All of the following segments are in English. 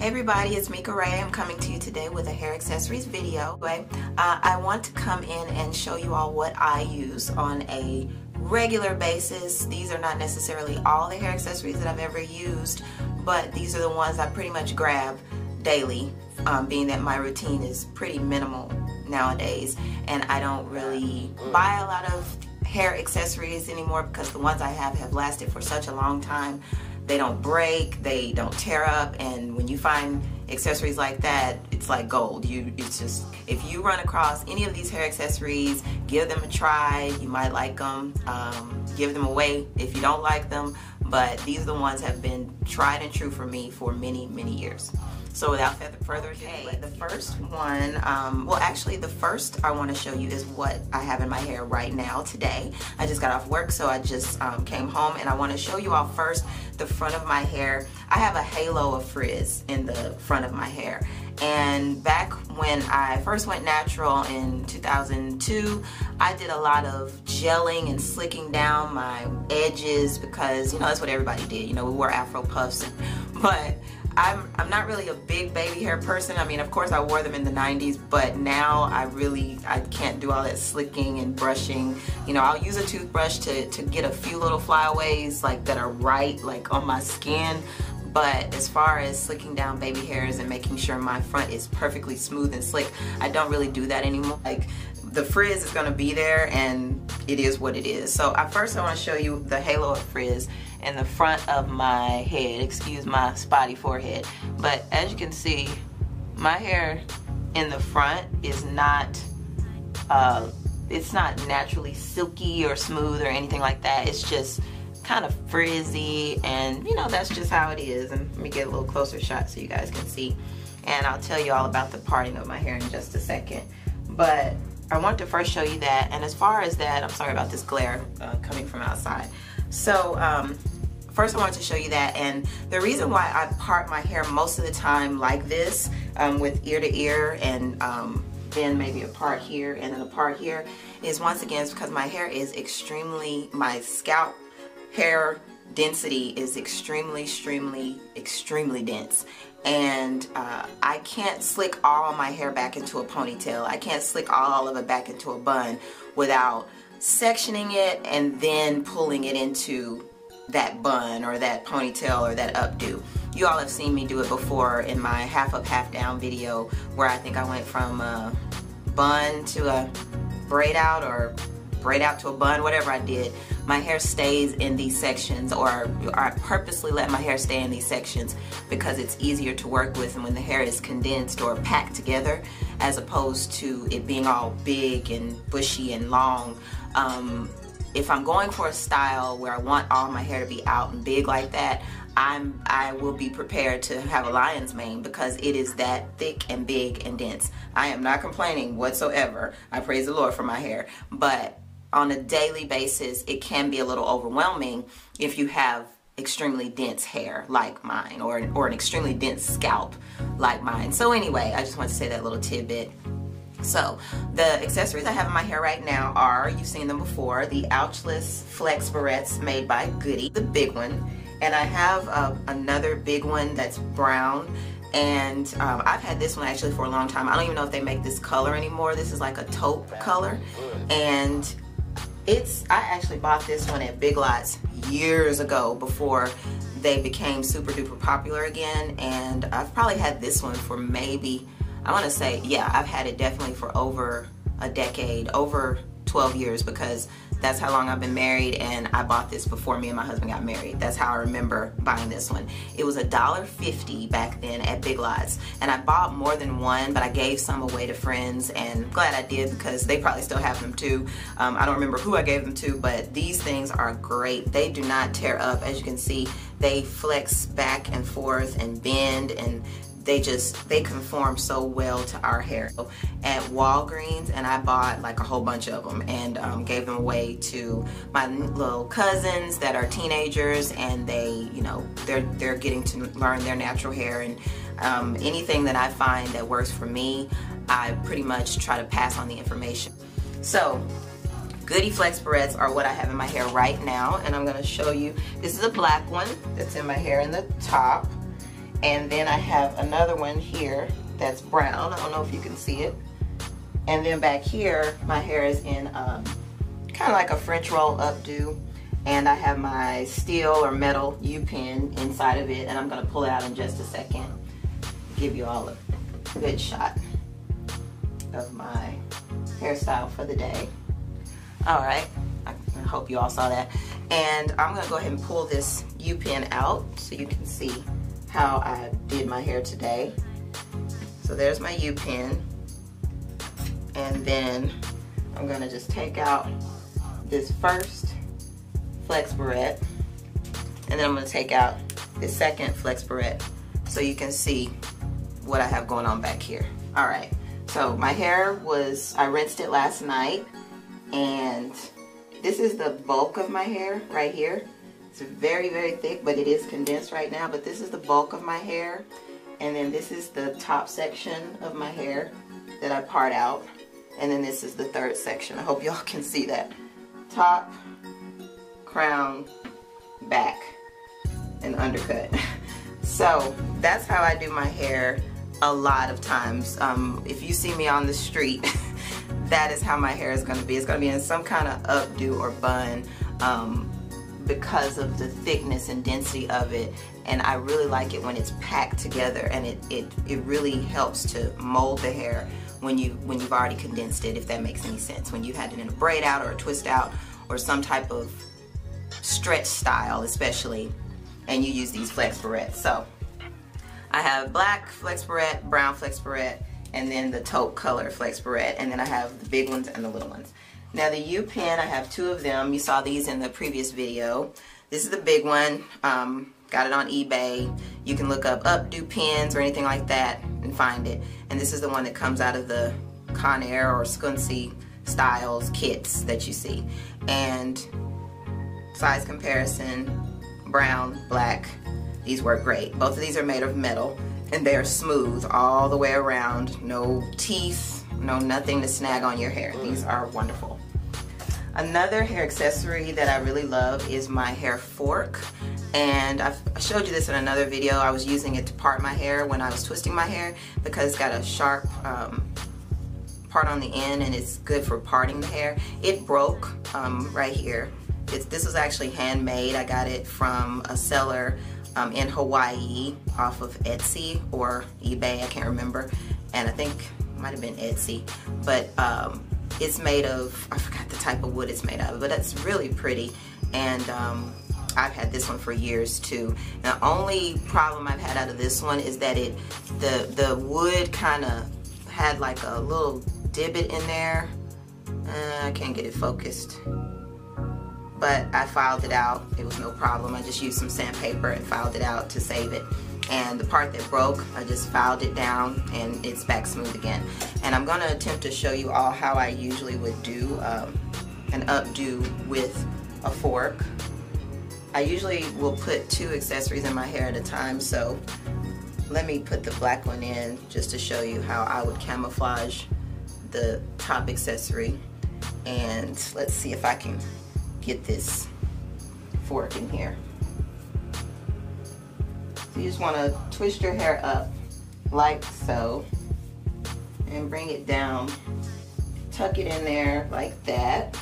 Hey everybody, it's Mika Ray. I'm coming to you today with a hair accessories video. I want to come in and show you all what I use on a regular basis. These are not necessarily all the hair accessories that I've ever used, but these are the ones I pretty much grab daily, being that my routine is pretty minimal nowadays, and I don't really buy a lot of hair accessories anymore because the ones I have lasted for such a long time. They don't break, they don't tear up, and when you find accessories like that, it's like gold. It's just, if you run across any of these hair accessories, give them a try. You might like them. Give them away if you don't like them, but these are the ones that have been tried and true for me for many years. So without further ado, the first one, well actually the first I want to show you is what I have in my hair right now today. I just got off work, so I just came home, and I want to show you all first the front of my hair. I have a halo of frizz in the front of my hair, and back when I first went natural in 2002, I did a lot of gelling and slicking down my edges because, you know, that's what everybody did. You know, we wore Afro puffs, but I'm not really a big baby hair person. I mean, of course I wore them in the 90s, but now I can't do all that slicking and brushing. You know, I'll use a toothbrush to get a few little flyaways like that are right like on my skin. But as far as slicking down baby hairs and making sure my front is perfectly smooth and slick, I don't really do that anymore. Like, the frizz is gonna be there, and it is what it is. So first I want to show you the halo of frizz in the front of my head. Excuse my spotty forehead, but as you can see, my hair in the front is not it's not naturally silky or smooth or anything like that. It's just kind of frizzy, and you know, that's just how it is. And let me get a little closer shot so you guys can see, and I'll tell you all about the parting of my hair in just a second. But I want to first show you that, and as far as that, I'm sorry about this glare coming from outside. So first I want to show you that, and the reason why I part my hair most of the time like this, with ear to ear, and then maybe a part here and then a part here, is once again because my hair is my scalp hair density is extremely dense, and I can't slick all my hair back into a ponytail. I can't slick all of it back into a bun without sectioning it and then pulling it into that bun or that ponytail or that updo. You all have seen me do it before in my half up half down video, where I think I went from a bun to a braid out, or braid out to a bun, whatever I did. My hair stays in these sections, or I purposely let my hair stay in these sections because it's easier to work with, and when the hair is condensed or packed together, as opposed to it being all big and bushy and long. If I'm going for a style where I want all my hair to be out and big like that, I will be prepared to have a lion's mane because it is that thick and big and dense. I am not complaining whatsoever. I praise the Lord for my hair, but on a daily basis, it can be a little overwhelming if you have extremely dense hair like mine, or an extremely dense scalp like mine. So anyway, I just want to say that little tidbit. So the accessories I have in my hair right now are, you've seen them before, the ouchless flex barrettes made by Goody, the big one, and I have another big one that's brown. And I've had this one actually for a long time. I don't even know if they make this color anymore. This is like a taupe color, and I actually bought this one at Big Lots years ago before they became super duper popular again, and I've probably had this one for maybe, I want to say, yeah, I've had it definitely for over a decade, over 12 years, because that's how long I've been married, and I bought this before me and my husband got married. That's how I remember buying this one. It was $1.50 back then at Big Lots, and I bought more than one, but I gave some away to friends, and I'm glad I did because they probably still have them too. I don't remember who I gave them to, but these things are great. They do not tear up. As you can see, they flex back and forth and bend, and they conform so well to our hair. At Walgreens, and I bought like a whole bunch of them and gave them away to my little cousins that are teenagers, and they, you know, they're getting to learn their natural hair, and anything that I find that works for me, I pretty much try to pass on the information. So Goody Flex barrettes are what I have in my hair right now, and I'm going to show you. This is a black one that's in my hair in the top, And then I have another one here that's brown. I don't know if you can see it. And then back here, my hair is in kind of like a French roll updo. And I have my steel or metal U-pin inside of it, and I'm going to pull it out in just a second. Give you all a good shot of my hairstyle for the day. Alright, I hope you all saw that. And I'm going to go ahead and pull this U-pin out so you can see how I did my hair today. So there's my U-pin. And then I'm going to just take out this first flex barrette, and then I'm going to take out the second flex barrette so you can see what I have going on back here. Alright, so my hair was, I rinsed it last night, and this is the bulk of my hair right here. It's very, very thick, but it is condensed right now, but this is the bulk of my hair, and then this is the top section of my hair that I part out, and then this is the third section. I hope y'all can see that. Top, crown, back, and undercut. So that's how I do my hair a lot of times. If you see me on the street, that is how my hair is going to be. It's going to be in some kind of updo or bun because of the thickness and density of it. And I really like it when it's packed together, and it really helps to mold the hair when you've already condensed it, if that makes any sense. When you've had it in a braid out or a twist out or some type of stretch style especially, and you use these flex barrettes. So I have black flex barrette, brown flex barrette, and then the taupe color flex barrette, and then I have the big ones and the little ones. Now the U-pin, I have two of them. You saw these in the previous video. This is the big one. Got it on eBay. You can look up updo pins or anything like that and find it. And this is the one that comes out of the Conair or Skuncy Styles kits that you see. And size comparison, brown, black, these work great. Both of these are made of metal, and they are smooth all the way around. No teeth, no nothing to snag on your hair. These are wonderful. Another hair accessory that I really love is my hair fork, and I showed you this in another video. I was using it to part my hair when I was twisting my hair because it's got a sharp part on the end, and it's good for parting the hair. It broke right here. This was actually handmade. I got it from a seller in Hawaii off of Etsy or eBay, I can't remember, and I think it might have been Etsy, but it's made of, I forgot the type of wood it's made of, but it's really pretty, and I've had this one for years too. The only problem I've had out of this one is that the wood kind of had like a little divot in there. I can't get it focused, but I filed it out. It was no problem. I just used some sandpaper and filed it out to save it. And the part that broke, I just filed it down and it's back smooth again. And I'm going to attempt to show you all how I usually would do an updo with a fork. I usually will put two accessories in my hair at a time, so let me put the black one in just to show you how I would camouflage the top accessory. And let's see if I can get this fork in here. So you just want to twist your hair up like so and bring it down, tuck it in there like that,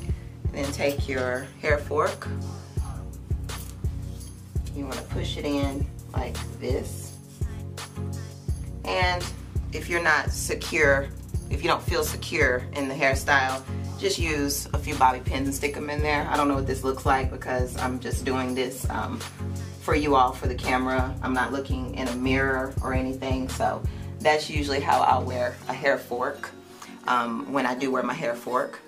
and then take your hair fork. You want to push it in like this, and if you're not secure, if you don't feel secure in the hairstyle, just use a few bobby pins and stick them in there. I don't know what this looks like because I'm just doing this for you all for the camera. I'm not looking in a mirror or anything, so that's usually how I'll wear a hair fork when I do wear my hair fork.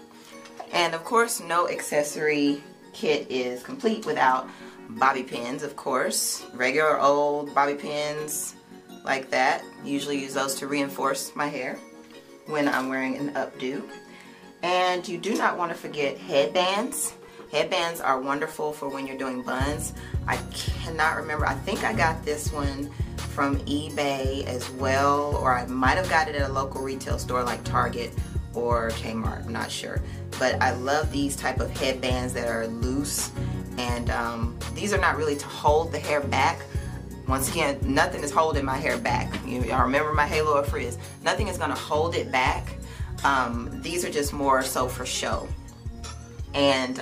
And of course, no accessory kit is complete without bobby pins, of course. Regular old bobby pins like that. Usually use those to reinforce my hair when I'm wearing an updo. And you do not want to forget headbands. Headbands are wonderful for when you're doing buns. I cannot remember. I think I got this one from eBay as well, or I might have got it at a local retail store like Target or Kmart, I'm not sure. But I love these type of headbands that are loose, and these are not really to hold the hair back. Once again, nothing is holding my hair back. Y'all remember my halo of frizz. Nothing is gonna hold it back. These are just more so for show. And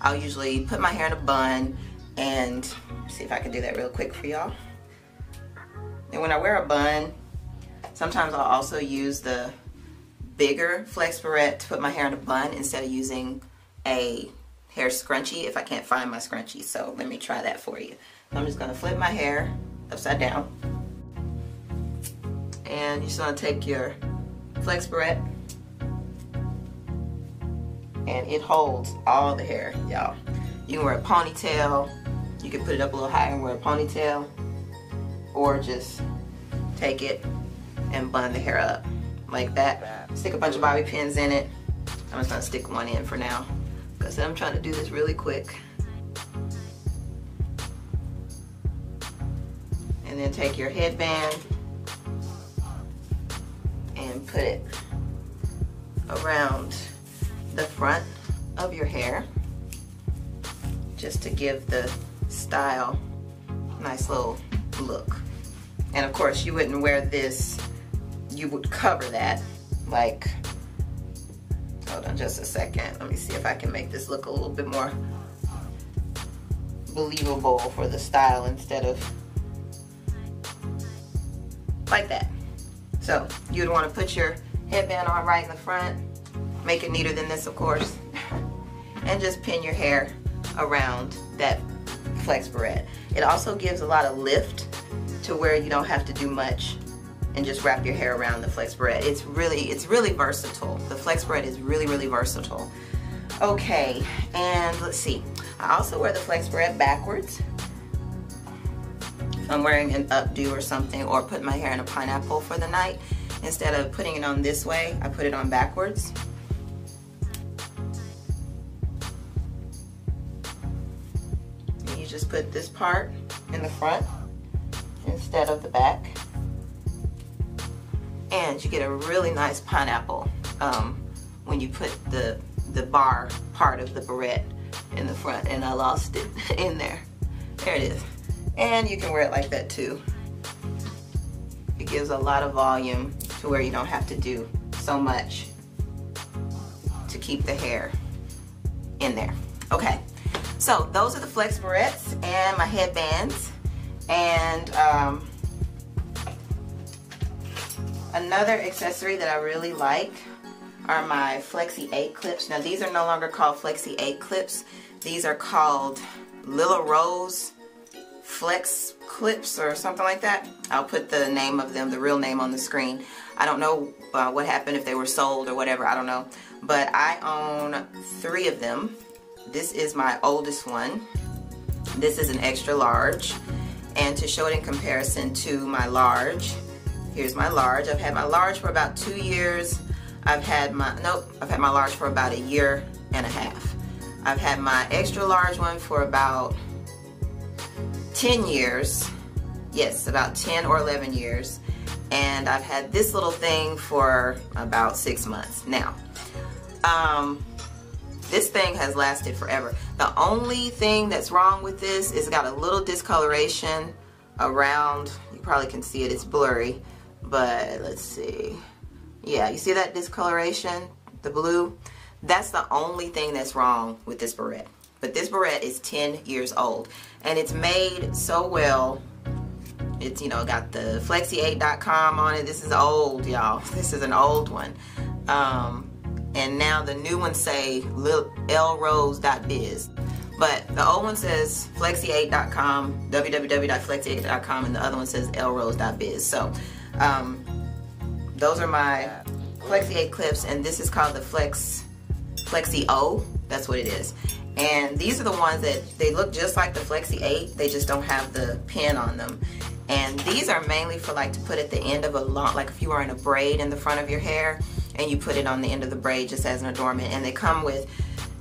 I'll usually put my hair in a bun and see if I can do that real quick for y'all. And when I wear a bun, sometimes I'll also use the bigger flex barrette to put my hair in a bun instead of using a hair scrunchie if I can't find my scrunchie. So let me try that for you. I'm just gonna flip my hair upside down. And you're just gonna take your flex barrette, and it holds all the hair, y'all. You can wear a ponytail, you can put it up a little higher and wear a ponytail, or just take it and bun the hair up like that. Stick a bunch of bobby pins in it. I'm just gonna stick one in for now because I'm trying to do this really quick. And then take your headband and put it around the front of your hair just to give the style a nice little look. And of course you wouldn't wear this, you would cover that like, hold on just a second, let me see if I can make this look a little bit more believable for the style instead of like that. So you'd want to put your headband on right in the front, make it neater than this of course, and just pin your hair around that flex barrette. It also gives a lot of lift to where you don't have to do much and just wrap your hair around the flex barrette. It's really versatile. The flex barrette is really versatile. Okay, and let's see. I also wear the flex barrette backwards. I'm wearing an updo or something, or put my hair in a pineapple for the night. Instead of putting it on this way, I put it on backwards. And you just put this part in the front instead of the back. And you get a really nice pineapple when you put the bar part of the barrette in the front. And I lost it in there. There it is. And you can wear it like that too. It gives a lot of volume to where you don't have to do so much to keep the hair in there. Okay, so those are the flex barrettes and my headbands. And another accessory that I really like are my flexi-oh clips. Now these are no longer called flexi-oh clips. These are called Lila Rose Flex clips or something like that. I'll put the name of them, the real name, on the screen. I don't know what happened, if they were sold or whatever, I don't know. But I own 3 of them. This is my oldest one. This is an extra large. And to show it in comparison to my large, here's my large. I've had my large for about 2 years. I've had my large for about 1.5 years. I've had my extra large one for about 10 years. Yes, about 10 or 11 years. And I've had this little thing for about 6 months. Now, this thing has lasted forever. The only thing that's wrong with this is it got a little discoloration around, you probably can see it, it's blurry, but let's see. Yeah, you see that discoloration, the blue? That's the only thing that's wrong with this barrette. But this barrette is 10 years old, and it's made so well. It's, you know, got the flexi-oh.com on it. This is old, y'all. This is an old one. And now the new ones say elrose.biz. But the old one says flexi-oh.com, www.flexi-oh.com, and the other one says elrose.biz. So those are my flexi-oh clips, and this is called the flexi-oh. That's what it is. And these are the ones that they look just like the flexi-oh, they just don't have the pin on them. And these are mainly for like to put at the end of a long, like if you are in a braid in the front of your hair and you put it on the end of the braid just as an adornment. And they come with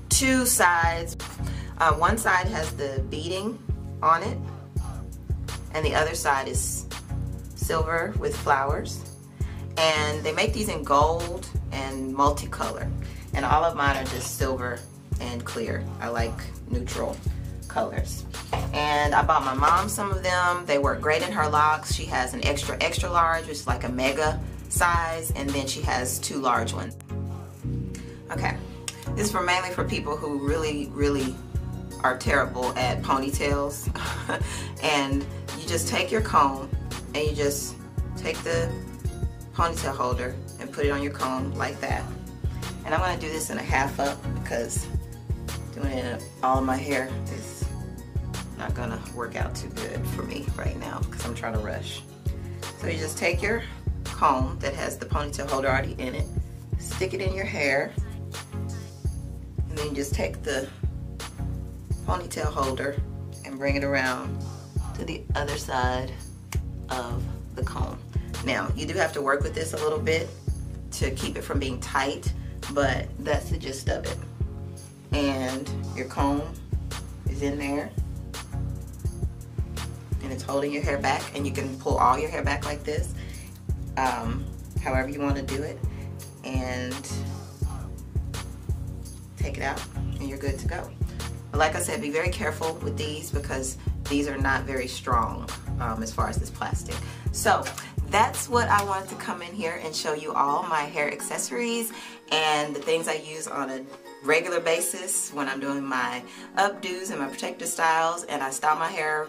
2 sides. One side has the beading on it, and the other side is silver with flowers. And they make these in gold and multicolor. And all of mine are just silver and clear. I like neutral colors. And I bought my mom some of them. They work great in her locks. She has an extra large, which is like a mega size, and then she has 2 large ones. Okay, this is mainly for people who really are terrible at ponytails. And you just take your comb and you just take the ponytail holder and put it on your comb like that. And I'm going to do this in a half up because doing it in all of my hair is not going to work out too good for me right now because I'm trying to rush. So you just take your comb that has the ponytail holder already in it, stick it in your hair, and then you just take the ponytail holder and bring it around to the other side of the comb. Now, you do have to work with this a little bit to keep it from being tight, but that's the gist of it. And your comb is in there, and it's holding your hair back, and you can pull all your hair back like this, however you want to do it, and take it out, and you're good to go. But like I said, be very careful with these because these are not very strong as far as this plastic. So that's what I wanted to come in here and show you all my hair accessories and the things I use on a regular basis when I'm doing my updos and my protective styles, and I style my hair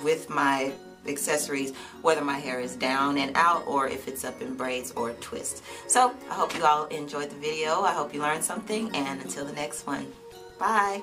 with my accessories, whether my hair is down and out or if it's up in braids or twists. So I hope you all enjoyed the video. I hope you learned something, and until the next one, bye.